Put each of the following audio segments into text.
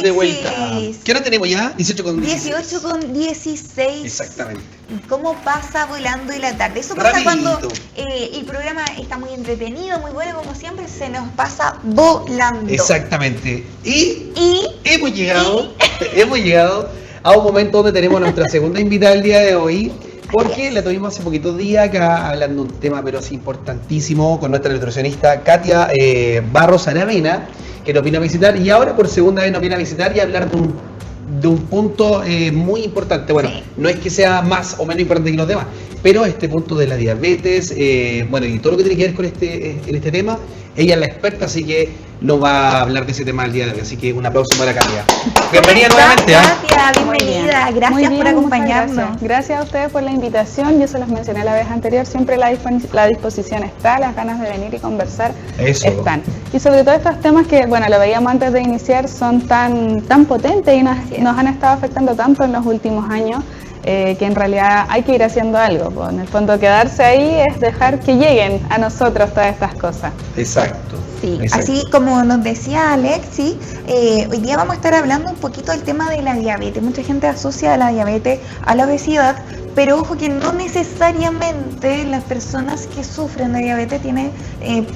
de vuelta. Análisis. ¿Qué hora tenemos ya? 18 con 16. Exactamente. ¿Cómo pasa volando y la tarde? Eso pasa Rapidito. cuando el programa está muy entretenido, muy bueno, como siempre, se nos pasa volando. Exactamente. Y hemos llegado a un momento donde tenemos nuestra segunda invitada del día de hoy, porque la tuvimos hace poquitos días acá hablando de un tema pero es importantísimo con nuestra nutricionista Katia Barros Aravena, que nos vino a visitar y ahora por segunda vez nos viene a visitar y a hablar de un punto muy importante. Bueno, Sí. no es que sea más o menos importante que los demás, pero este punto de la diabetes, bueno, y todo lo que tiene que ver con este tema, ella es la experta, así que nos va a hablar de ese tema el día de hoy. Así que un aplauso para Katia. Bienvenida nuevamente. Katia, bienvenida. Gracias Muy bien, por acompañarnos. muchas gracias. Gracias a ustedes por la invitación. Yo se los mencioné la vez anterior, siempre la disposición está, las ganas de venir y conversar están. Y sobre todo estos temas que, bueno, lo veíamos antes de iniciar, son tan potentes y nos han estado afectando tanto en los últimos años. Que en realidad hay que ir haciendo algo, pues. En el fondo quedarse ahí es dejar que lleguen a nosotros todas estas cosas. Exacto. Sí, exacto. así como nos decía Alexi, hoy día vamos a estar hablando un poquito del tema de la diabetes. Mucha gente asocia la diabetes a la obesidad, pero ojo que no necesariamente las personas que sufren de diabetes tienen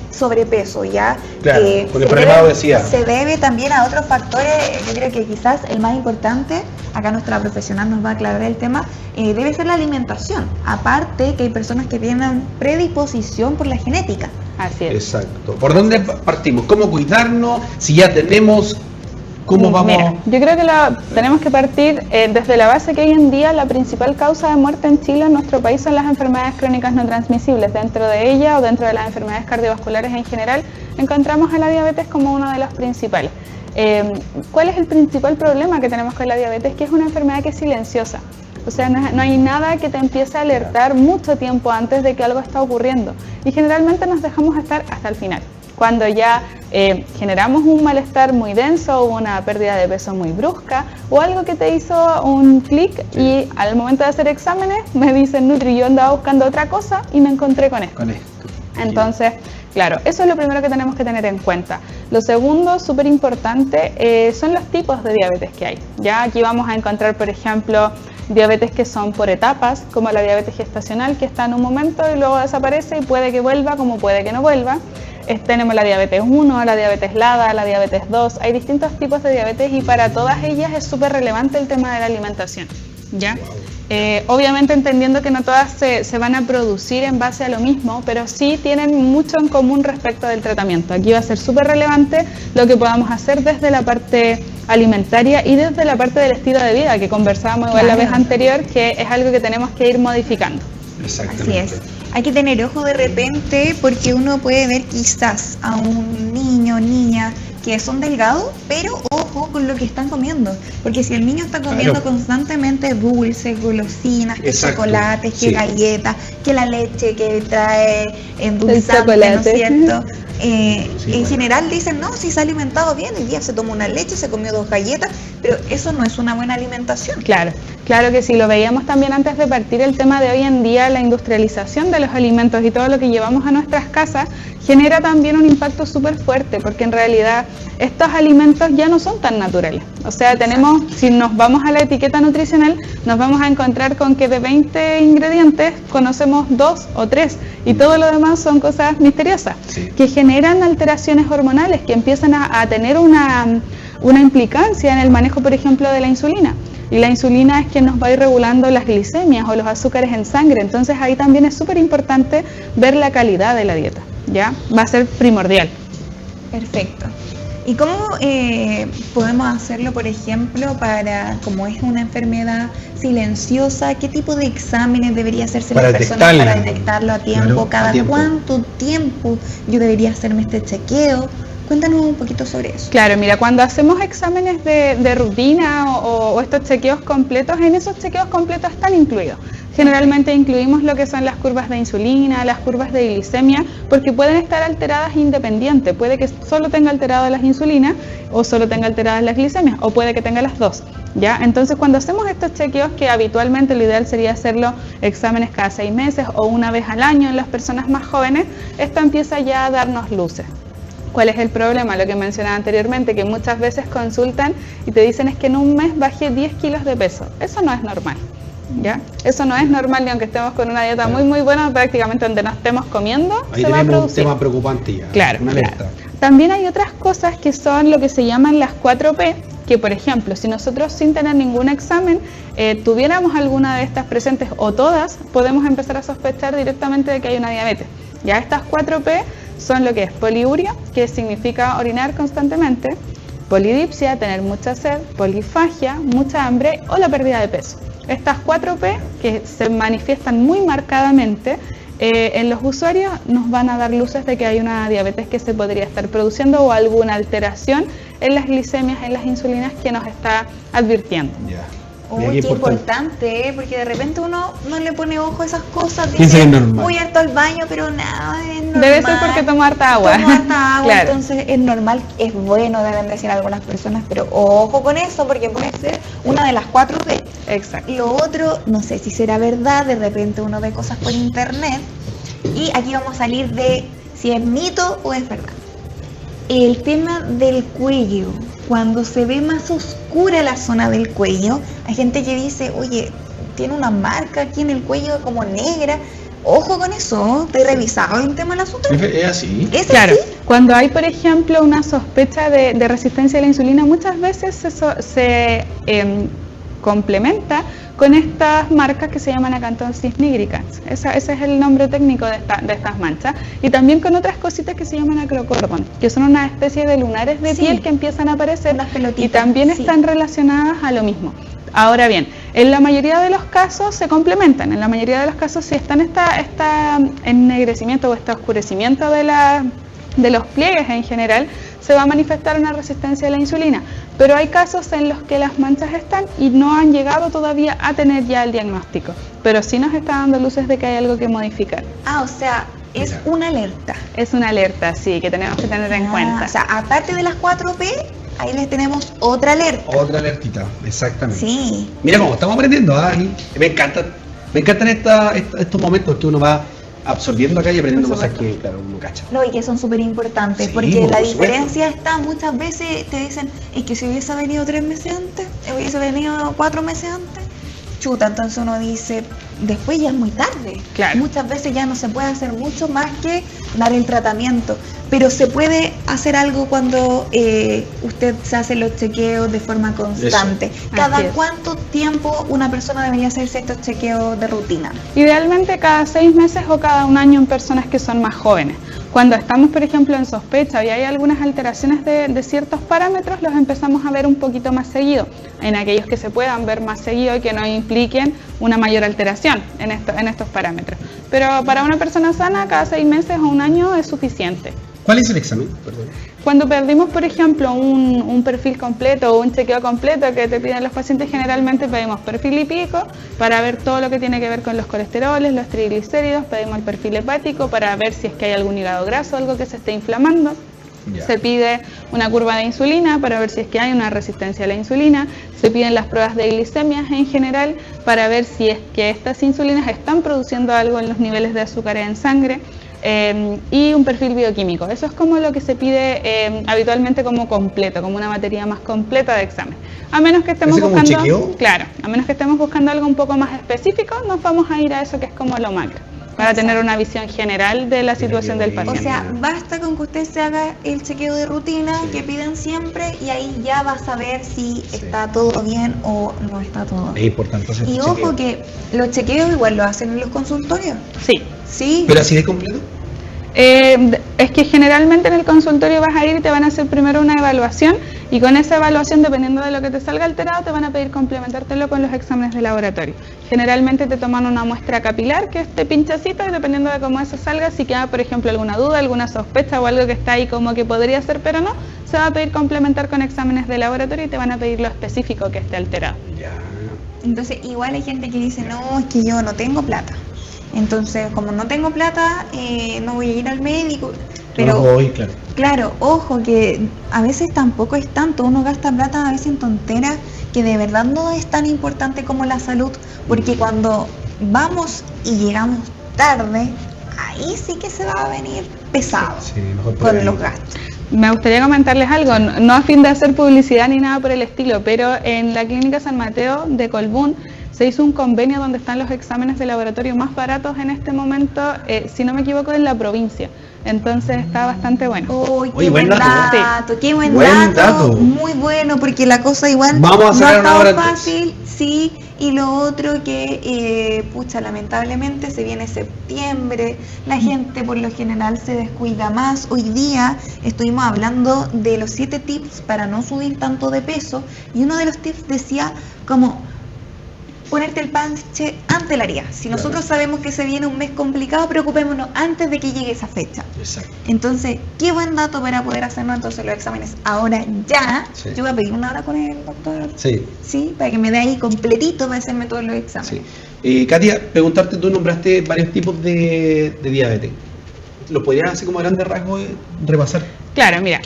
sobrepeso, ¿ya? Claro, porque el problema de obesidad se debe también a otros factores. Yo creo que quizás el más importante, acá nuestra profesional nos va a aclarar el tema, debe ser la alimentación. Aparte que hay personas que tienen predisposición por la genética. Así es. Exacto. ¿Por dónde partimos? ¿Cómo cuidarnos? Si ya tenemos, ¿cómo vamos? Mira, yo creo que tenemos que partir desde la base que hoy en día la principal causa de muerte en Chile, en nuestro país, son las enfermedades crónicas no transmisibles. Dentro de ella o dentro de las enfermedades cardiovasculares en general, encontramos a la diabetes como uno de los principales. ¿Cuál es el principal problema que tenemos con la diabetes? Que es una enfermedad que es silenciosa. O sea, no hay nada que te empiece a alertar mucho tiempo antes de que algo está ocurriendo. Y generalmente nos dejamos estar hasta el final. Cuando ya generamos un malestar muy denso, o una pérdida de peso muy brusca, o algo que te hizo un clic y al momento de hacer exámenes me dicen, Nutri, yo andaba buscando otra cosa y me encontré con esto. Entonces, claro, eso es lo primero que tenemos que tener en cuenta. Lo segundo, súper importante, son los tipos de diabetes que hay. Ya aquí vamos a encontrar, por ejemplo, diabetes que son por etapas, como la diabetes gestacional, que está en un momento y luego desaparece y puede que vuelva como puede que no vuelva. Tenemos la diabetes 1, la diabetes LADA, la diabetes 2, hay distintos tipos de diabetes y para todas ellas es súper relevante el tema de la alimentación, ¿ya? Obviamente entendiendo que no todas se van a producir en base a lo mismo, pero sí tienen mucho en común respecto del tratamiento. Aquí va a ser súper relevante lo que podamos hacer desde la parte alimentaria y desde la parte del estilo de vida que conversábamos igual la vez anterior, que es algo que tenemos que ir modificando. Así es. Hay que tener ojo de repente porque uno puede ver quizás a un niño o niña que son delgados, pero ojo con lo que están comiendo, porque si el niño está comiendo constantemente dulces, golosinas, que chocolates, que galletas, que la leche que trae endulzante, ¿no es cierto? En general dicen, no, si se ha alimentado bien, el día se tomó una leche, se comió 2 galletas, pero eso no es una buena alimentación. Claro que sí, lo veíamos también antes de partir el tema de hoy en día, la industrialización de los alimentos y todo lo que llevamos a nuestras casas genera también un impacto súper fuerte, porque en realidad estos alimentos ya no son tan naturales. O sea, si nos vamos a la etiqueta nutricional, nos vamos a encontrar con que de 20 ingredientes conocemos 2 o 3 y todo lo demás son cosas misteriosas, que generan alteraciones hormonales, que empiezan a tener una implicancia en el manejo, por ejemplo, de la insulina. Y la insulina es quien nos va a ir regulando las glicemias o los azúcares en sangre. Entonces ahí también es súper importante ver la calidad de la dieta, ¿ya? Va a ser primordial. Perfecto. ¿Y cómo podemos hacerlo, por ejemplo, como es una enfermedad silenciosa? ¿Qué tipo de exámenes debería hacerse la persona para detectarlo a tiempo? ¿Cada cuánto tiempo yo debería hacerme este chequeo? Cuéntanos un poquito sobre eso. Claro, mira, cuando hacemos exámenes de rutina o estos chequeos completos, en esos chequeos completos están incluidos. Generalmente incluimos lo que son las curvas de insulina, las curvas de glicemia, porque pueden estar alteradas independientes. Puede que solo tenga alteradas las insulinas o solo tenga alteradas las glicemias, o puede que tenga las dos, ¿ya? Entonces, cuando hacemos estos chequeos, que habitualmente lo ideal sería hacerlo exámenes cada 6 meses o una vez al año en las personas más jóvenes, esto empieza ya a darnos luces. ¿Cuál es el problema? Lo que mencionaba anteriormente, que muchas veces consultan y te dicen es que en un mes bajé 10 kilos de peso. Eso no es normal, ¿ya? Eso no es normal, ni aunque estemos con una dieta muy muy buena, prácticamente donde no estemos comiendo, Ahí se va a tenemos un producir. tema preocupante ya. Claro, Una alerta. claro. También hay otras cosas que son lo que se llaman las 4P, que por ejemplo, si nosotros sin tener ningún examen tuviéramos alguna de estas presentes o todas, podemos empezar a sospechar directamente de que hay una diabetes. Ya estas 4P son lo que es poliuria, que significa orinar constantemente, polidipsia, tener mucha sed, polifagia, mucha hambre o la pérdida de peso. Estas 4P que se manifiestan muy marcadamente en los usuarios nos van a dar luces de que hay una diabetes que se podría estar produciendo o alguna alteración en las glicemias, en las insulinas que nos está advirtiendo. Ya. Uy, Mira qué importante, porque de repente uno no le pone ojo a esas cosas. Piensa que es normal. Voy harto al baño, pero nada, es normal. Debe ser porque tomo harta agua. Tomo harta agua, Claro. entonces es normal, es bueno, deben decir algunas personas, pero ojo con eso, porque puede ser una de las 4P. Exacto. Lo otro, no sé si será verdad, de repente uno ve cosas por internet, y aquí vamos a salir de si es mito o es verdad. El tema del cuello, cuando se ve más oscura la zona del cuello, hay gente que dice, oye, tiene una marca aquí en el cuello como negra. Ojo con eso, ¿te he revisado el tema del azúcar? ¿Es así? ¿Es Claro, así? cuando hay, por ejemplo, una sospecha de resistencia a la insulina, muchas veces se complementa con estas marcas que se llaman acanthosis nigricans. Ese es el nombre técnico de estas manchas. Y también con otras cositas que se llaman acrocordon, que son una especie de lunares de Sí. piel que empiezan a aparecer Unas pelotitas, y también sí. están relacionadas a lo mismo. Ahora bien, en la mayoría de los casos se complementan. En la mayoría de los casos, si está esta ennegrecimiento o este oscurecimiento de los pliegues en general, se va a manifestar una resistencia a la insulina. Pero hay casos en los que las manchas están y no han llegado todavía a tener ya el diagnóstico. Pero sí nos está dando luces de que hay algo que modificar. Ah, o sea, es Mira. una alerta. Es una alerta, sí, que tenemos que tener en cuenta. O sea, aparte de las 4P, ahí les tenemos otra alerta. Otra alertita, exactamente. Sí. Mira cómo estamos aprendiendo, y me encantan estos momentos que uno va absorbiendo acá y aprendiendo Por cosas supuesto. que, claro, uno cacha. No, y que son súper importantes, Sí, porque por la supuesto. diferencia está, muchas veces te dicen, es que si hubiese venido 3 meses antes, hubiese venido 4 meses antes, chuta, entonces uno dice, después ya es muy tarde. Claro. Muchas veces ya no se puede hacer mucho más que dar el tratamiento, pero se puede hacer algo cuando usted se hace los chequeos de forma constante. Así ¿Cada es. cuánto tiempo una persona debería hacerse estos chequeos de rutina? Idealmente cada 6 meses o cada 1 año en personas que son más jóvenes. Cuando estamos, por ejemplo, en sospecha y hay algunas alteraciones de ciertos parámetros, los empezamos a ver un poquito más seguido, en aquellos que se puedan ver más seguido y que no impliquen una mayor alteración en estos parámetros. Pero para una persona sana, cada 6 meses o 1 año es suficiente. ¿Cuál es el examen? Perdón. Cuando perdimos, por ejemplo, un perfil completo o un chequeo completo que te piden los pacientes, generalmente pedimos perfil lipídico para ver todo lo que tiene que ver con los colesteroles, los triglicéridos, pedimos el perfil hepático para ver si es que hay algún hígado graso, algo que se esté inflamando. Ya. Se pide una curva de insulina para ver si es que hay una resistencia a la insulina. Se piden las pruebas de glicemias en general para ver si es que estas insulinas están produciendo algo en los niveles de azúcar en sangre. Y un perfil bioquímico. Eso es como lo que se pide habitualmente como completo, como una batería más completa de examen. A menos que estemos ¿Ese como un buscando, chequeo? claro, a menos que estemos buscando algo un poco más específico, nos vamos a ir a eso que es como lo macro, para tener una visión general de la situación del O paciente. sea, basta con que usted se haga el chequeo de rutina que piden siempre y ahí ya va a saber si está todo bien o no está todo Es bien. importante hacer Y este ojo chequeo. que los chequeos igual lo hacen en los consultorios. Sí. Sí. ¿Pero así de completo? Es que generalmente en el consultorio vas a ir y te van a hacer primero una evaluación y con esa evaluación, dependiendo de lo que te salga alterado, te van a pedir complementártelo con los exámenes de laboratorio. Generalmente te toman una muestra capilar, que es este pinchacito, y dependiendo de cómo eso salga, si queda, por ejemplo, alguna duda, alguna sospecha o algo que está ahí como que podría ser pero no, se va a pedir complementar con exámenes de laboratorio y te van a pedir lo específico que esté alterado. Ya. Entonces igual hay gente que dice, no, es que yo no tengo plata. Entonces, como no tengo plata, no voy a ir al médico. Pero No voy, claro. claro, ojo, que a veces tampoco es tanto, uno gasta plata a veces en tonteras que de verdad no es tan importante como la salud, porque cuando vamos y llegamos tarde, ahí sí que se va a venir pesado Sí, mejor con prevenir. los gastos. Me gustaría comentarles algo, no a fin de hacer publicidad ni nada por el estilo, pero en la Clínica San Mateo de Colbún se hizo un convenio donde están los exámenes de laboratorio más baratos en este momento, si no me equivoco, en la provincia. Entonces está bastante bueno. Uy, qué buen dato, qué buen dato. Muy bueno, porque la cosa igual vamos a no es tan fácil, sí. Y lo otro que, lamentablemente se viene septiembre, la gente por lo general se descuida más. Hoy día estuvimos hablando de los 7 tips para no subir tanto de peso, y uno de los tips decía como ponerte el parche antes de la herida. Si nosotros sabemos que se viene un mes complicado, preocupémonos antes de que llegue esa fecha. Exacto. Entonces, qué buen dato para poder hacernos entonces los exámenes ahora ya. Sí. Yo voy a pedir una hora con el doctor. Sí. Sí, para que me dé ahí completito para hacerme todos los exámenes. Sí. Katia, preguntarte, tú nombraste varios tipos de diabetes. ¿Lo podrías así como a grandes rasgos repasar? Claro, mira,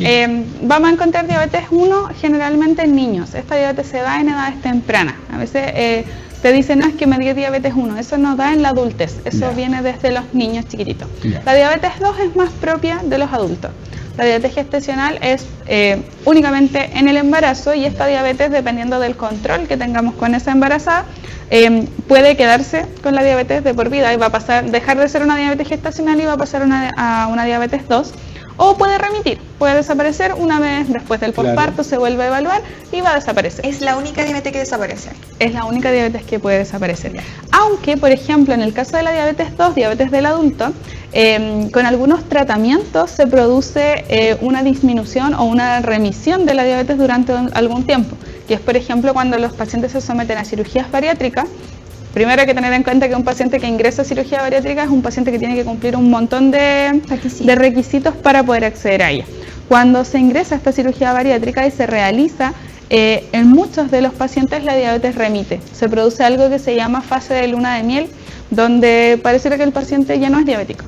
vamos a encontrar diabetes 1 generalmente en niños. Esta diabetes se da en edades tempranas. A veces te dicen, no, es que me dio diabetes 1, eso no da en la adultez, eso viene desde los niños chiquititos. La diabetes 2 es más propia de los adultos. La diabetes gestacional es únicamente en el embarazo, y esta diabetes, dependiendo del control que tengamos con esa embarazada, puede quedarse con la diabetes de por vida y va a pasar, dejar de ser una diabetes gestacional y va a pasar a una diabetes 2. O puede remitir, puede desaparecer una vez después del posparto, se vuelve a evaluar y va a desaparecer. ¿Es la única diabetes que desaparece? Es la única diabetes que puede desaparecer. Aunque, por ejemplo, en el caso de la diabetes 2, diabetes del adulto, con algunos tratamientos se produce una disminución o una remisión de la diabetes durante algún tiempo, que es, por ejemplo, cuando los pacientes se someten a cirugías bariátricas. Primero hay que tener en cuenta que un paciente que ingresa a cirugía bariátrica es un paciente que tiene que cumplir un montón de requisitos para poder acceder a ella. Cuando se ingresa a esta cirugía bariátrica y se realiza, en muchos de los pacientes la diabetes remite. Se produce algo que se llama fase de luna de miel, donde pareciera que el paciente ya no es diabético.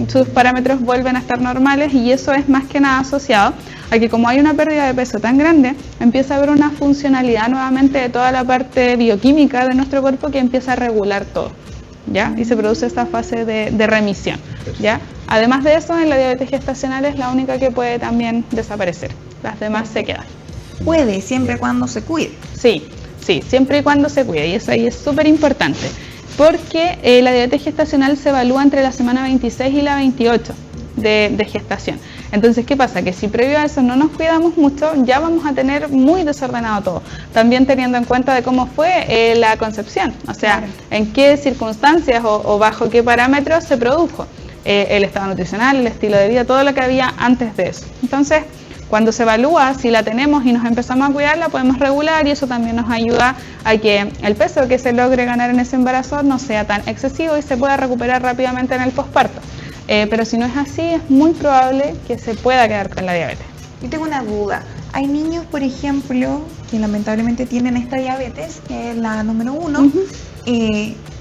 Sus parámetros vuelven a estar normales, y eso es más que nada asociado a que, como hay una pérdida de peso tan grande, empieza a haber una funcionalidad nuevamente de toda la parte bioquímica de nuestro cuerpo que empieza a regular todo, ¿ya? Y se produce esta fase de remisión, ¿ya? Además de eso, en la diabetes gestacional es la única que puede también desaparecer. Las demás se quedan. Puede, siempre y cuando se cuide. Sí, siempre y cuando se cuide, y eso ahí es súper importante. Porque la diabetes gestacional se evalúa entre la semana 26 y la 28 de gestación. Entonces, ¿qué pasa? Que si previo a eso no nos cuidamos mucho, ya vamos a tener muy desordenado todo. También teniendo en cuenta de cómo fue la concepción, o sea, en qué circunstancias o bajo qué parámetros se produjo el estado nutricional, el estilo de vida, todo lo que había antes de eso. Entonces, cuando se evalúa, si la tenemos y nos empezamos a cuidar, la podemos regular, y eso también nos ayuda a que el peso que se logre ganar en ese embarazo no sea tan excesivo y se pueda recuperar rápidamente en el posparto. Pero si no es así, es muy probable que se pueda quedar con la diabetes. Yo tengo una duda. Hay niños, por ejemplo, que lamentablemente tienen esta diabetes, que es la número 1,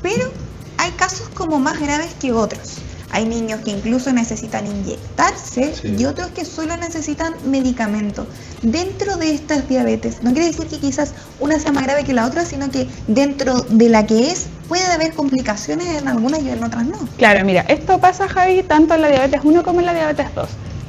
pero hay casos como más graves que otros. Hay niños que incluso necesitan inyectarse y otros que solo necesitan medicamentos. Dentro de estas diabetes, no quiere decir que quizás una sea más grave que la otra, sino que dentro de la que es, puede haber complicaciones en algunas y en otras no. Claro, mira, esto pasa, Javi, tanto en la diabetes 1 como en la diabetes 2.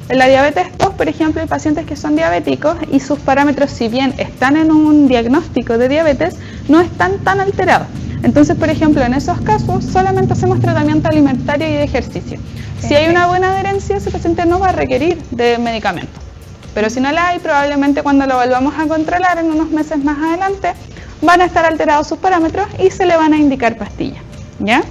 En la diabetes 2, por ejemplo, hay pacientes que son diabéticos y sus parámetros, si bien están en un diagnóstico de diabetes, no están tan alterados. Entonces, por ejemplo, en esos casos solamente hacemos tratamiento alimentario y de ejercicio. Si hay una buena adherencia, ese paciente no va a requerir de medicamento. Pero si no la hay, probablemente cuando lo volvamos a controlar en unos meses más adelante, van a estar alterados sus parámetros y se le van a indicar pastillas, ¿ya?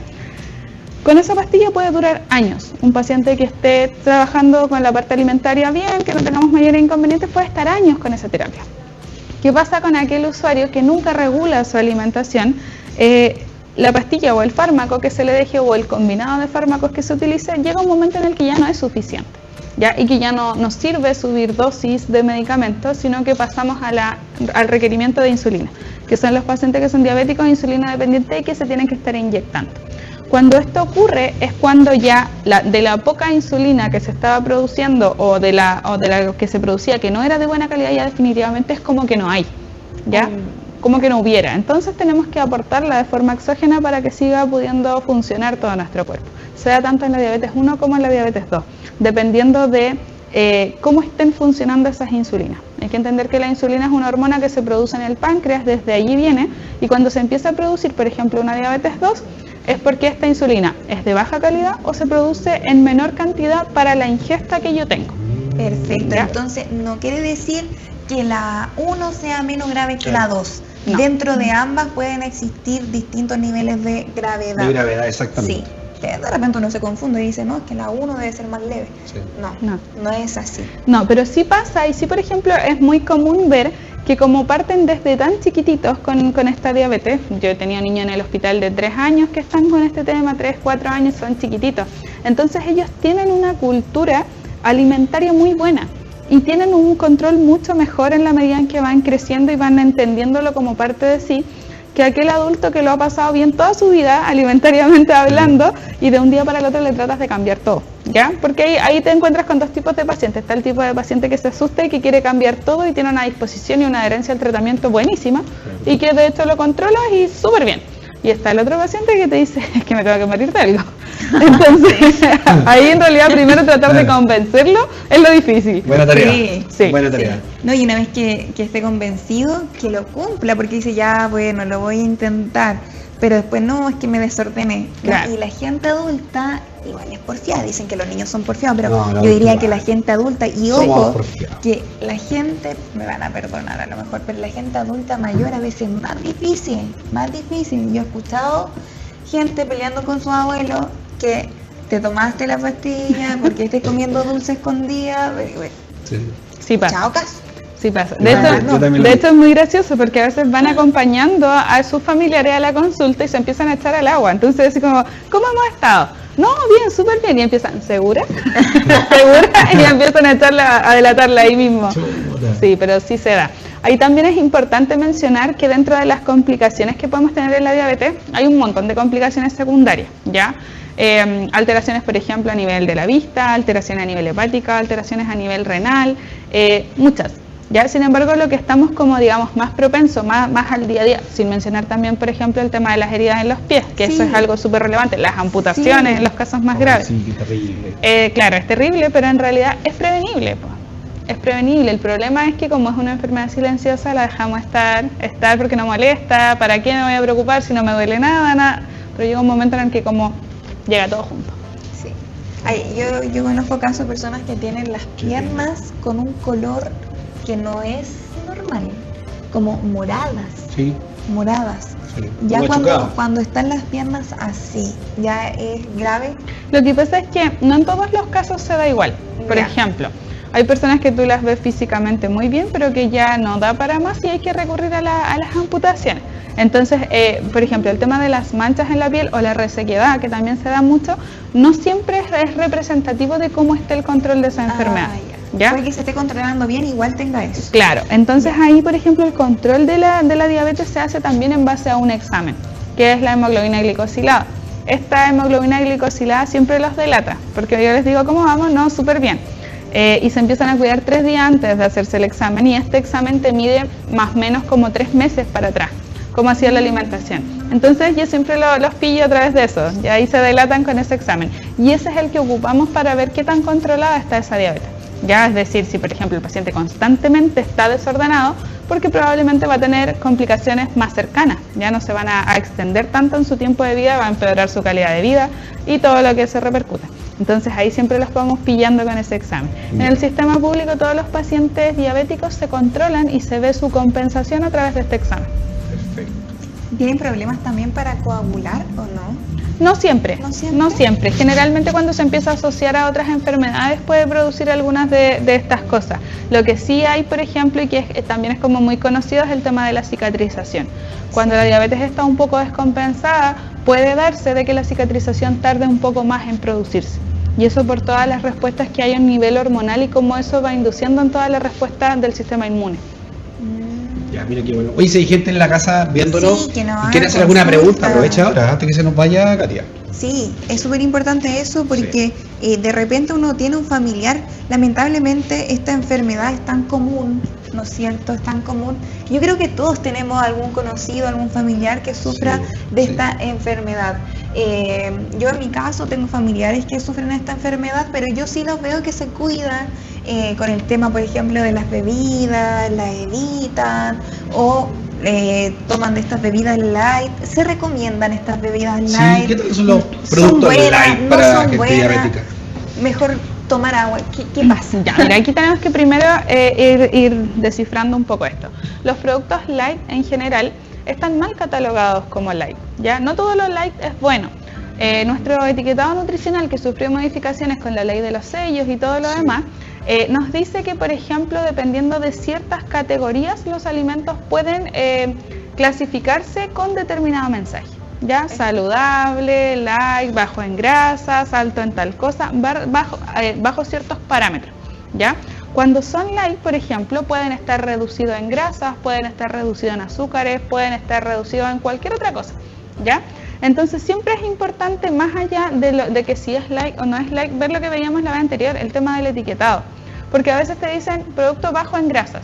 Con esa pastilla puede durar años. Un paciente que esté trabajando con la parte alimentaria bien, que no tengamos mayores inconvenientes, puede estar años con esa terapia. ¿Qué pasa con aquel usuario que nunca regula su alimentación? La pastilla o el fármaco que se le deje o el combinado de fármacos que se utilice, llega un momento en el que ya no es suficiente, ¿ya? Y que ya no nos sirve subir dosis de medicamentos, sino que pasamos al requerimiento de insulina, que son los pacientes que son diabéticos e insulina dependientes y que se tienen que estar inyectando. Cuando esto ocurre es cuando ya de la poca insulina que se estaba produciendo o de la que se producía que no era de buena calidad, ya definitivamente es como que no hay, ¿ya? Como que no hubiera. Entonces tenemos que aportarla de forma exógena para que siga pudiendo funcionar todo nuestro cuerpo, sea tanto en la diabetes 1 como en la diabetes 2, dependiendo de cómo estén funcionando esas insulinas. Hay que entender que la insulina es una hormona que se produce en el páncreas, desde allí viene, y cuando se empieza a producir, por ejemplo, una diabetes 2, es porque esta insulina es de baja calidad o se produce en menor cantidad para la ingesta que yo tengo. Perfecto, ¿Ya? entonces no quiere decir que la 1 sea menos grave que la 2. No. Dentro de ambas pueden existir distintos niveles de gravedad. De gravedad, exactamente. Sí. De repente uno se confunde y dice, no, es que la 1 debe ser más leve. Sí. No es así. No, pero sí pasa, y sí, por ejemplo, es muy común ver que como parten desde tan chiquititos con esta diabetes, yo he tenido niños en el hospital de 3 años que están con este tema, 3, 4 años, son chiquititos. Entonces ellos tienen una cultura alimentaria muy buena y tienen un control mucho mejor en la medida en que van creciendo y van entendiéndolo como parte de sí, que aquel adulto que lo ha pasado bien toda su vida, alimentariamente hablando, y de un día para el otro le tratas de cambiar todo, ¿ya? Porque ahí te encuentras con dos tipos de pacientes. Está el tipo de paciente que se asusta y que quiere cambiar todo y tiene una disposición y una adherencia al tratamiento buenísima, y que de hecho lo controlas y súper bien. Y está el otro paciente que te dice, es que me tengo que morir de algo. Entonces, ahí en realidad primero tratar de convencerlo es lo difícil. Buena tarea. Sí. Buena tarea. No, y una vez que esté convencido, que lo cumpla, porque dice, ya, bueno, lo voy a intentar, pero después no, es que me desordené. Claro. Y la gente adulta igual es porfiada, dicen que los niños son porfiados, pero No, yo diría igual. que la gente adulta, y Somos ojo, porfiados. que la gente, me van a perdonar a lo mejor, pero la gente adulta mayor a veces es más difícil. Yo he escuchado gente peleando con su abuelo que te tomaste la pastilla porque estés comiendo dulce escondida, Sí. Sí pasa. chao caso. Sí pasa. Yo De también lo hecho es muy gracioso porque a veces van acompañando a sus familiares a la consulta y se empiezan a echar al agua. Entonces así como, ¿cómo hemos estado? No, bien, súper bien. Y empiezan, ¿segura? ¿Segura? Y empiezan a delatarla ahí mismo. Chuta. Sí, pero sí se da. Ahí también es importante mencionar que dentro de las complicaciones que podemos tener en la diabetes hay un montón de complicaciones secundarias, ¿ya? Alteraciones, por ejemplo, a nivel de la vista, alteraciones a nivel hepática, alteraciones a nivel renal, muchas. ¿Ya? Sin embargo, lo que estamos como, digamos, más propenso, más al día a día, sin mencionar también, por ejemplo, el tema de las heridas en los pies, que Sí. eso es algo súper relevante, las amputaciones Sí. en los casos más graves. Sí, qué terrible. Claro, es terrible, pero en realidad es prevenible, po. Es prevenible. El problema es que como es una enfermedad silenciosa, la dejamos estar porque no molesta, ¿para qué me voy a preocupar si no me duele nada? Pero llega un momento en el que como llega todo junto. Sí. Ay, yo conozco casos de personas que tienen las piernas con un color que no es normal, como moradas. Sí. Sí. Ya Como machucado. cuando están las piernas así, ya es grave. Lo que pasa es que no en todos los casos se da igual. Por Ya. ejemplo, hay personas que tú las ves físicamente muy bien, pero que ya no da para más y hay que recurrir a las amputaciones. Entonces, por ejemplo, el tema de las manchas en la piel o la resequedad, que también se da mucho, no siempre es representativo de cómo esté el control de esa enfermedad. ¿Ya? Puede que se esté controlando bien, igual tenga eso. Claro, entonces ahí, por ejemplo, el control de la diabetes se hace también en base a un examen, que es la hemoglobina glicosilada. Esta hemoglobina glicosilada siempre los delata, porque yo les digo, ¿cómo vamos? No, súper bien. Y se empiezan a cuidar 3 días antes de hacerse el examen, y este examen te mide más o menos como 3 meses para atrás, cómo ha sido la alimentación. Entonces yo siempre los pillo a través de eso, y ahí se delatan con ese examen. Y ese es el que ocupamos para ver qué tan controlada está esa diabetes. Ya, es decir, si por ejemplo el paciente constantemente está desordenado, porque probablemente va a tener complicaciones más cercanas, ya no se van a extender tanto en su tiempo de vida, va a empeorar su calidad de vida y todo lo que se repercute. Entonces ahí siempre los vamos pillando con ese examen. En el sistema público todos los pacientes diabéticos se controlan y se ve su compensación a través de este examen. Perfecto. ¿Tienen problemas también para coagular o no? No siempre, ¿No siempre? no siempre. Generalmente cuando se empieza a asociar a otras enfermedades puede producir algunas de estas cosas. Lo que sí hay, por ejemplo, y que también es como muy conocido, es el tema de la cicatrización. Cuando la diabetes está un poco descompensada, puede darse de que la cicatrización tarde un poco más en producirse. Y eso por todas las respuestas que hay a nivel hormonal y cómo eso va induciendo en todas las respuestas del sistema inmune. Ya, mira qué bueno. Oye, si hay gente en la casa viéndonos Sí, que nos y haga quiere hacer alguna consulta. pregunta, aprovecha ahora, antes que se nos vaya, Katia. Sí, es súper importante eso porque de repente uno tiene un familiar, lamentablemente esta enfermedad es tan común, ¿no es cierto? Es tan común. Yo creo que todos tenemos algún conocido, algún familiar que sufra Sí, de sí. esta enfermedad. Yo en mi caso tengo familiares que sufren esta enfermedad, pero yo sí los veo que se cuidan con el tema, por ejemplo, de las bebidas, las evitan o toman de estas bebidas light. Se recomiendan estas bebidas light. ¿Qué tal son los productos light para la gente diabética? Mejor tomar agua. ¿Qué pasa? Ya, mira, aquí tenemos que primero ir descifrando un poco esto. Los productos light en general están mal catalogados como light, ¿ya? No todo lo light es bueno. Nuestro etiquetado nutricional, que sufrió modificaciones con la ley de los sellos y todo lo demás, nos dice que, por ejemplo, dependiendo de ciertas categorías, los alimentos pueden clasificarse con determinado mensaje, ¿ya? Saludable, light, bajo en grasas, alto en tal cosa, bajo ciertos parámetros, ¿ya? Cuando son light, por ejemplo, pueden estar reducidos en grasas, pueden estar reducidos en azúcares, pueden estar reducidos en cualquier otra cosa, ¿ya? Entonces siempre es importante, más allá de que si es light o no es light, ver lo que veíamos la vez anterior, el tema del etiquetado. Porque a veces te dicen producto bajo en grasas.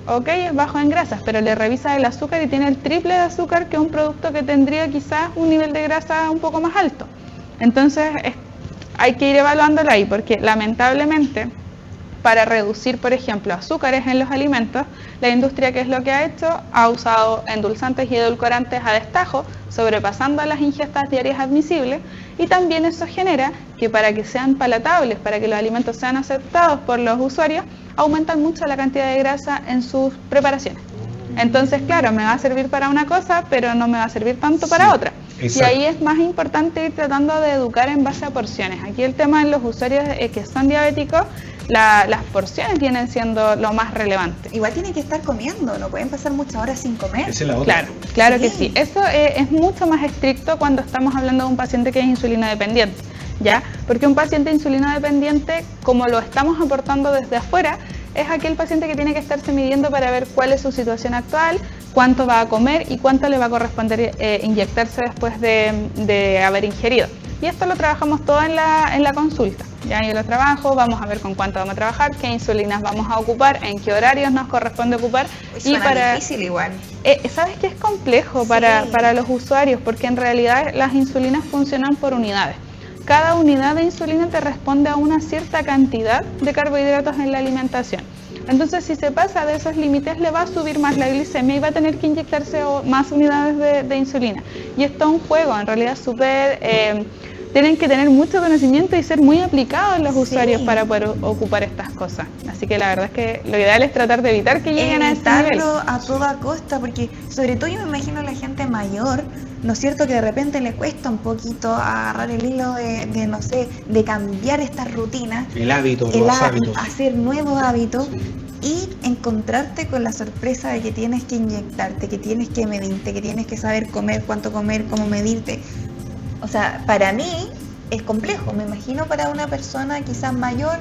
Ok, es bajo en grasas, pero le revisas el azúcar y tiene el triple de azúcar que un producto que tendría quizás un nivel de grasa un poco más alto. Entonces hay que ir evaluándolo ahí, porque lamentablemente para reducir, por ejemplo, azúcares en los alimentos, la industria, ¿qué es lo que ha hecho? Ha usado endulzantes y edulcorantes a destajo, sobrepasando las ingestas diarias admisibles, y también eso genera que para que sean palatables, para que los alimentos sean aceptados por los usuarios, aumentan mucho la cantidad de grasa en sus preparaciones. Entonces, claro, me va a servir para una cosa, pero no me va a servir tanto para otra. Exacto. Y ahí es más importante ir tratando de educar en base a porciones. Aquí el tema de los usuarios que son diabéticos, las porciones vienen siendo lo más relevante. Igual tienen que estar comiendo, no pueden pasar muchas horas sin comer. Esa es la otra. Claro que sí. Eso es mucho más estricto cuando estamos hablando de un paciente que es insulino dependiente, ¿ya? Porque un paciente insulino dependiente, como lo estamos aportando desde afuera, es aquel paciente que tiene que estarse midiendo para ver cuál es su situación actual, cuánto va a comer y cuánto le va a corresponder inyectarse después de haber ingerido. Y esto lo trabajamos todo en la consulta. Ya yo lo trabajo, vamos a ver con cuánto vamos a trabajar, qué insulinas vamos a ocupar, en qué horarios nos corresponde ocupar. Y para difícil igual. ¿Sabes qué es complejo para los usuarios? Porque en realidad las insulinas funcionan por unidades. Cada unidad de insulina te responde a una cierta cantidad de carbohidratos en la alimentación. Entonces, si se pasa de esos límites, le va a subir más la glicemia y va a tener que inyectarse más unidades de insulina. Y esto es un juego, en realidad súper... tienen que tener mucho conocimiento y ser muy aplicados los usuarios para poder ocupar estas cosas. Así que la verdad es que lo ideal es tratar de evitar que lleguen a este nivel. A toda costa, porque sobre todo yo me imagino a la gente mayor, ¿no es cierto? Que de repente le cuesta un poquito agarrar el hilo de no sé, de cambiar estas rutinas. El hábito, los hábitos. Hacer nuevos hábitos. Y encontrarte con la sorpresa de que tienes que inyectarte, que tienes que medirte, que tienes que saber comer, cuánto comer, cómo medirte. O sea, para mí es complejo, me imagino para una persona quizás mayor.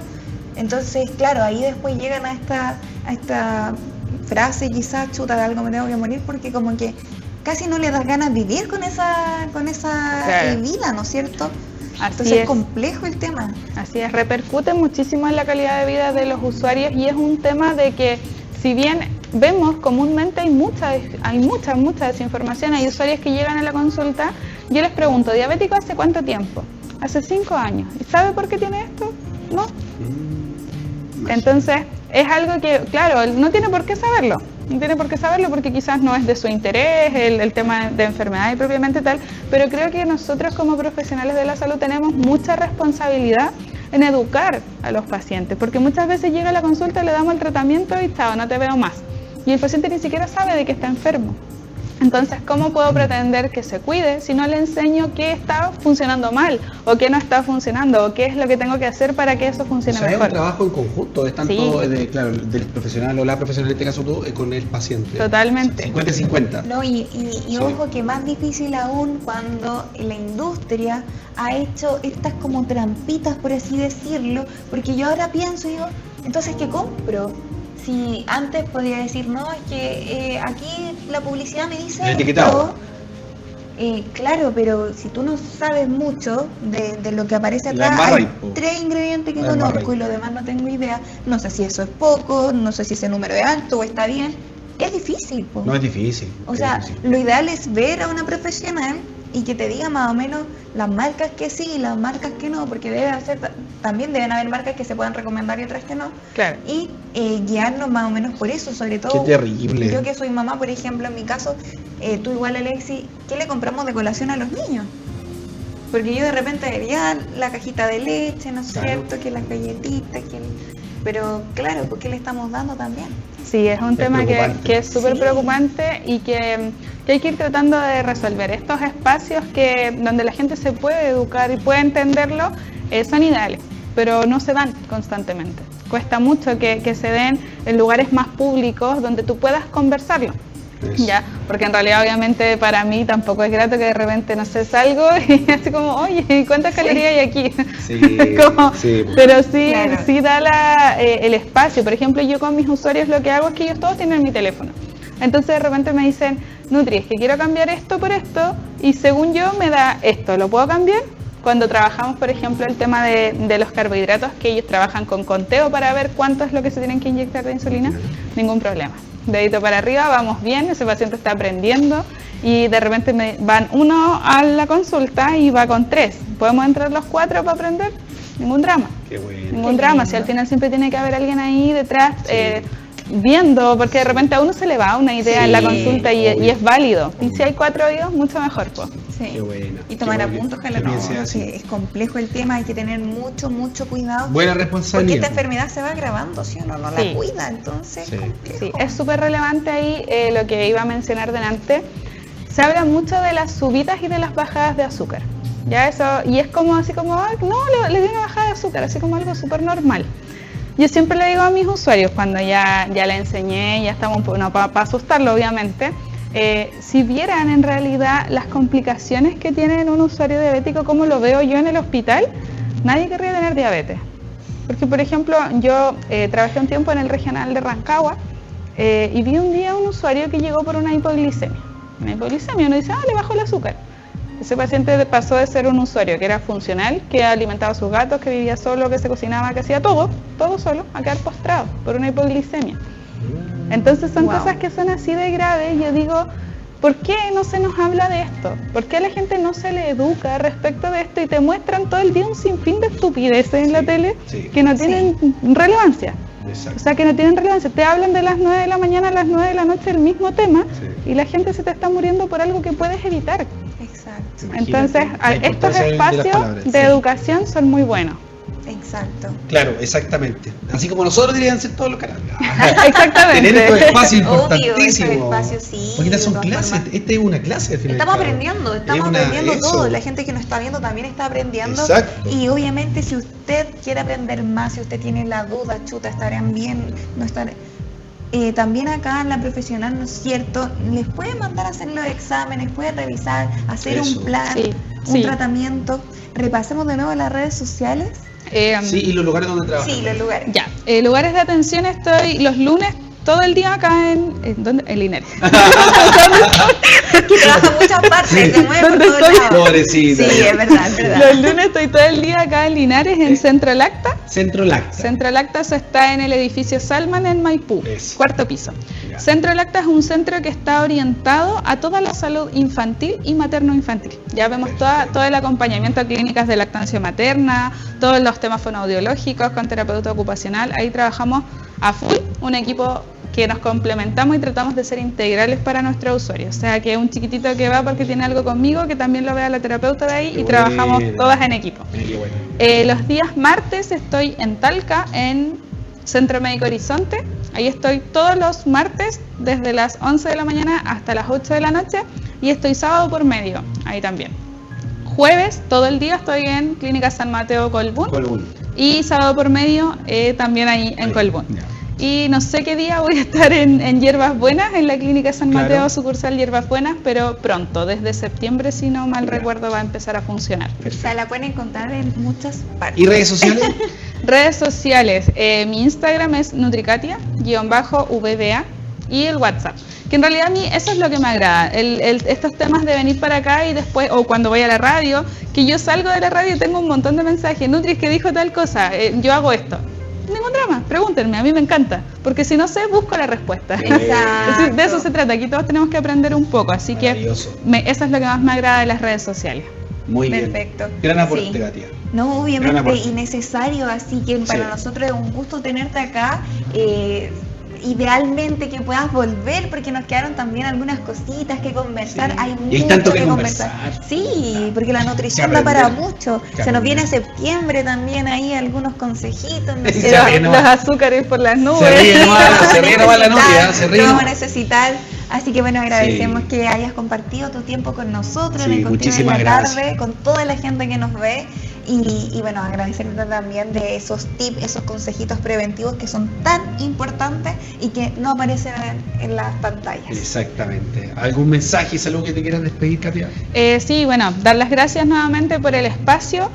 Entonces, claro, ahí después llegan a esta frase, quizás, chuta, de algo me tengo que morir, porque como que casi no le das ganas de vivir con esa claro. Vida, ¿no es cierto? Así Entonces es complejo el tema. Así es, repercute muchísimo en la calidad de vida de los usuarios y es un tema de que, si bien vemos comúnmente hay mucha desinformación, hay usuarios que llegan a la consulta. Yo les pregunto, ¿diabético hace cuánto tiempo? Hace 5 años. ¿Y sabe por qué tiene esto? No. Entonces, es algo que, claro, no tiene por qué saberlo. No tiene por qué saberlo porque quizás no es de su interés el tema de enfermedad y propiamente tal, pero creo que nosotros como profesionales de la salud tenemos mucha responsabilidad en educar a los pacientes, porque muchas veces llega a la consulta, le damos el tratamiento y chao, no te veo más. Y el paciente ni siquiera sabe de que está enfermo. Entonces, ¿cómo puedo pretender que se cuide si no le enseño qué está funcionando mal o qué no está funcionando o qué es lo que tengo que hacer para que eso funcione mejor? Es un trabajo en conjunto, es tanto del profesional o la profesional, en este caso tú, con el paciente. Totalmente. 50-50. No, y ojo que más difícil aún cuando la industria ha hecho estas como trampitas, por así decirlo, porque yo ahora pienso, digo, entonces, ¿qué compro? Si antes podía decir, no, es que aquí la publicidad me dice... El etiquetado. Claro, pero si tú no sabes mucho de lo que aparece atrás, hay 3 ingredientes que conozco y lo demás no tengo idea. No sé si eso es poco, no sé si ese número es alto o está bien. Es difícil, po. No es difícil. O sea, lo ideal es ver a una profesional y que te diga más o menos las marcas que sí y las marcas que no, porque también deben haber marcas que se puedan recomendar y otras que no. Claro. Y guiarnos más o menos por eso, sobre todo. Qué terrible. Yo que soy mamá, por ejemplo, en mi caso, tú igual, Alexi, ¿qué le compramos de colación a los niños? Porque yo de repente vería la cajita de leche, ¿no es cierto? Que las galletitas, pero claro, ¿por qué le estamos dando también? Sí, es un tema que es súper preocupante y que hay que ir tratando de resolver. Estos espacios donde la gente se puede educar y puede entenderlo son ideales, pero no se dan constantemente. Cuesta mucho que se den en lugares más públicos donde tú puedas conversarlo. Ya, porque en realidad obviamente para mí tampoco es grato que de repente no sé salgo y así como, oye, ¿cuántas calorías hay aquí? Sí, pero sí, claro. Sí da el espacio. Por ejemplo, yo con mis usuarios lo que hago es que ellos todos tienen mi teléfono. Entonces de repente me dicen, Nutri, es que quiero cambiar esto por esto y según yo me da esto, ¿lo puedo cambiar? Cuando trabajamos, por ejemplo, el tema de los carbohidratos, que ellos trabajan con conteo para ver cuánto es lo que se tienen que inyectar de insulina, ningún problema. Dedito para arriba, vamos bien, ese paciente está aprendiendo y de repente van uno a la consulta y va con 3. ¿Podemos entrar los 4 para aprender? Ningún drama. Qué bueno. Ningún drama, si al final siempre tiene que haber alguien ahí detrás viendo, porque de repente a uno se le va una idea en la consulta y es válido. Y si hay 4 oídos, mucho mejor, pues. Sí. Qué bueno. Y tomar apuntos, ojalá no, así. que es complejo el tema, hay que tener mucho cuidado. Buena Porque responsabilidad. esta enfermedad se va agravando, ¿sí o no? No la cuida, entonces Sí. es complejo. Sí, es súper relevante ahí lo que iba a mencionar delante. Se habla mucho de las subidas y de las bajadas de azúcar. Ya eso, y es como así como, le di una bajada de azúcar, así como algo súper normal. Yo siempre le digo a mis usuarios, cuando ya le enseñé, ya estamos un poco, no para asustarlo obviamente, si vieran en realidad las complicaciones que tiene un usuario diabético, como lo veo yo en el hospital, nadie querría tener diabetes. Porque, por ejemplo, yo trabajé un tiempo en el regional de Rancagua y vi un día un usuario que llegó por una hipoglicemia. Una hipoglicemia, uno dice, le bajó el azúcar. Ese paciente pasó de ser un usuario que era funcional, que alimentaba a sus gatos, que vivía solo, que se cocinaba, que hacía todo solo, a quedar postrado por una hipoglicemia. Entonces son cosas que son así de graves. Yo digo, ¿por qué no se nos habla de esto? ¿Por qué a la gente no se le educa respecto de esto y te muestran todo el día un sinfín de estupideces en la tele que no tienen relevancia? Exacto. O sea, que no tienen relevancia. Te hablan de las 9 de la mañana a las 9 de la noche el mismo tema y la gente se te está muriendo por algo que puedes evitar. Exacto. Entonces, estos espacios de educación son muy buenos. Exacto. Claro, exactamente. Así como nosotros deberían ser todos los canales. Exactamente. Tener estos espacios Obvio, estos importantísimos. espacios, sí. Porque estas son de todas clases, formas. esta es una clase al final. Estamos aprendiendo eso. todo. La gente que nos está viendo también está aprendiendo. Exacto. Y obviamente si usted quiere aprender más, si usted tiene la duda, estarán bien, no estarán. También acá en la profesional, ¿no es cierto? Les puede mandar a hacer los exámenes, puede revisar, hacer Eso. un plan, un tratamiento. Repasemos de nuevo las redes sociales. Sí, y los lugares donde trabajan. Sí, los lugares. Ya, lugares de atención estoy los lunes todo el día acá en Linares. Que trabaja en muchas partes, se mueve por todos lados. Pobrecita. Sí, es verdad, es verdad. Los lunes estoy todo el día acá en Linares, en Centro Lacta. Centro Lacta. Centro Lacta eso está en el edificio Salman en Maipú, Eso. 4º piso. Ya. Centro Lacta es un centro que está orientado a toda la salud infantil y materno-infantil. Ya vemos todo el acompañamiento a clínicas de lactancia materna, todos los temas fonoaudiológicos con terapeuta ocupacional. Ahí trabajamos a full, un equipo que nos complementamos y tratamos de ser integrales para nuestros usuarios. O sea, que un chiquitito que va porque tiene algo conmigo, que también lo vea la terapeuta de ahí y trabajamos todas en equipo. Qué bueno. Los días martes estoy en Talca, en Centro Médico Horizonte. Ahí estoy todos los martes desde las 11 de la mañana hasta las 8 de la noche y estoy sábado por medio, ahí también. Jueves, todo el día estoy en Clínica San Mateo Colbún. Y sábado por medio también ahí en Colbún. Ya. Y no sé qué día voy a estar en Hierbas Buenas, en la Clínica San Mateo, sucursal Hierbas Buenas, pero pronto, desde septiembre, si no mal recuerdo, va a empezar a funcionar. O sea, la pueden encontrar en muchas partes. ¿Y redes sociales? Redes sociales, mi Instagram es nutricatia_VBA y el WhatsApp. Que en realidad a mí eso es lo que me agrada, estos temas de venir para acá y después, o cuando voy a la radio, que yo salgo de la radio y tengo un montón de mensajes, Nutri, que dijo tal cosa, yo hago esto. Ningún drama, pregúntenme, a mí me encanta, porque si no sé, busco la respuesta. Exacto. De eso se trata, aquí todos tenemos que aprender un poco, así que eso es lo que más me agrada de las redes sociales. Muy Perfecto. bien. Gran aporte, Sí. Katia. No, Gran obviamente, aporte. y necesario, así que para Sí. nosotros es un gusto tenerte acá. Idealmente que puedas volver, porque nos quedaron también algunas cositas que conversar. Sí. Hay Y mucho hay tanto que que conversar. Sí, porque la nutrición Que da para aprender. mucho. Que Se nos viene aprender. septiembre también, ahí algunos consejitos. No Sí, sé, se ríe Los nomás. azúcares por las Se nubes. ríe nomás, se ríe nomás la necesitar, novia, se ríe. lo vamos a necesitar. Así que bueno, agradecemos Sí. que hayas compartido tu tiempo con nosotros Sí, en el Contigo en muchísimas la gracias. tarde, con toda la gente que nos ve. Y bueno, agradecerte también de esos tips, esos consejitos preventivos que son tan importantes y que no aparecen en las pantallas. Exactamente. ¿Algún mensaje, salud que te quieras despedir, Katia? Sí, bueno, dar las gracias nuevamente por el espacio.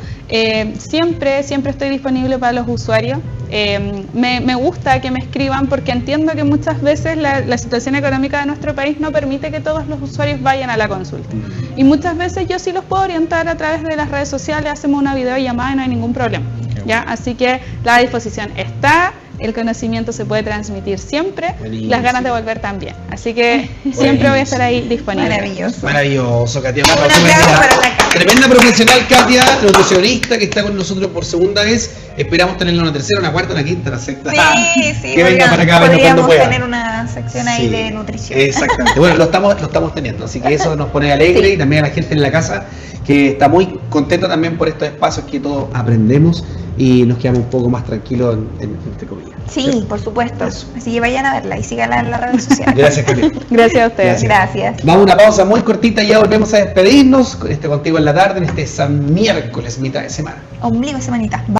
Siempre estoy disponible para los usuarios. Me gusta que me escriban porque entiendo que muchas veces la situación económica de nuestro país no permite que todos los usuarios vayan a la consulta. Y muchas veces yo sí los puedo orientar a través de las redes sociales, hacemos una videollamada y no hay ningún problema. ¿Ya? Así que la disposición está, el conocimiento se puede transmitir siempre, Buenísimo. las ganas de volver también. Así que siempre voy a estar ahí disponible. Maravilloso. Maravilloso, Katia. Un aplauso para la Katia. Tremenda profesional, Katia, nutricionista que está con nosotros por segunda vez. Esperamos tenerla una tercera, una cuarta, una quinta, una sexta. Sí, Que venga para acá, venga cuando podríamos pueda. tener una sección ahí Sí, de nutrición. Exactamente. Bueno, lo estamos teniendo, así que eso nos pone alegre Sí. y también a la gente en la casa que está muy contenta también por estos espacios que todos aprendemos y nos quedamos un poco más tranquilos entre comillas. Sí, por supuesto. Eso. Así que vayan a verla y síganla en las redes sociales. Gracias, Katia. Gracias a ustedes. Gracias. Vamos a una pausa muy cortita y ya volvemos a despedirnos con Contigo en la tarde en este San Miércoles, mitad de semana. Ombligo de semanita. Bye.